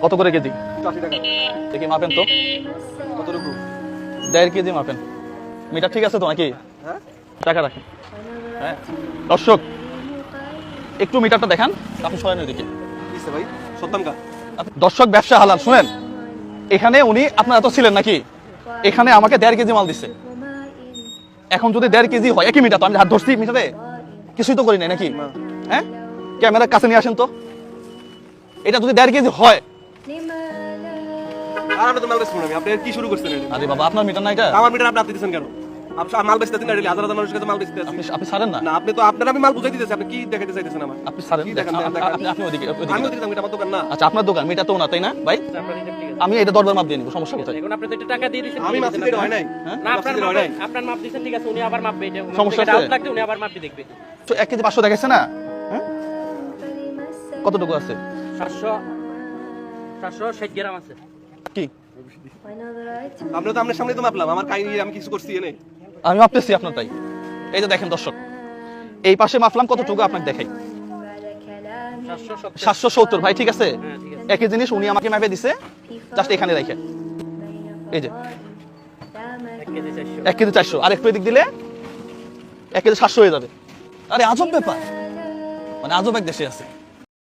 কত করে কেজি? 80 টাকা। দেখি মাপেন তো। কতটুকু? 1.5 কেজি মাপেন। মিটার ঠিক আছে তো নাকি? হ্যাঁ, টাকা রাখেন। হ্যাঁ দর্শক একটু মিটারটা দেখান, আপনি সরেন ওইদিকে। দিছে ভাই, সত্তম কা। দর্শক ব্যবসা হালাল। শুনেন, এখানে উনি আপনার এত ছিলেন নাকি, এখানে আমাকে 1.5 কেজি মাল দিচ্ছে। এখন যদি 1.5 কেজি হয়, একই মিটার তো, আমি হাত ধরছি মিটারে, কিছুই তো করি নাই নাকি? হ্যাঁ, ক্যামেরার কাছে নিয়ে আসেন তো। এটা যদি 1.5 কেজি হয়, আর আপনি তো মাল বেচবেন না, আপনি কি শুরু করছেন এটা? আরে বাবা আপনার মিটার না এটা? আমার মিটার আপনি দিতেছেন কেন? আপনি মাল বেচতেছেন না, হাজার হাজার মানুষের কাছে মাল বেচতেছেন। আপনি ছাড়েন না। না, আপনি তো আপনার আমি মাল বুঝাই দিতেছি, আপনি কি দেখাতে চাইতেছেন আমার? আপনি ছাড়েন, কি দেখান? আপনি ওইদিকে আমি ওদিকে যাবো, এটা আমার দোকান না। আচ্ছা আপনার দোকান, মিটার তো না তাই না ভাই? আমি এটা দরবার মাপ দিয়ে নিব, সমস্যা কোথায়? এখন আপনি তো এটা টাকা দিয়ে দিয়েছেন, আমি মাপ দিতে হয় নাই। না আপনার হয় নাই। আপনার মাপ দিয়েছেন, ঠিক আছে, উনি আবার মাপবে। এটা সমস্যা আছে? ডাউট লাগলে উনি আবার মাপবে, দেখবে। তো 1 কেজি 500 দেখাইছে না? হ্যাঁ, কতটুকু আছে? 760 গ্রাম আছে। কি আমরা তো আপনার সামনে তো মাপলাম, আমার কাহিনী আমি কিছু করছি এনে। আমি মাপতেছি আপনার তাই। এই যে দেখেন দর্শক, এই পাশে মাপলাম কতটুকু আপনাকে দেখাই। 770। 770 ভাই, ঠিক আছে? হ্যাঁ, ঠিক আছে। একই জিনিস উনি আমাকে মাপে দিছে, জাস্ট এখানে রাখে। এই যে 1 কেজি 400। 1 কেজি 400, আর একটু এদিক দিলে 1 কেজি 700 হয়ে যাবে। আরে আজব ব্যাপার, মানে আজব এক দেশে আছে।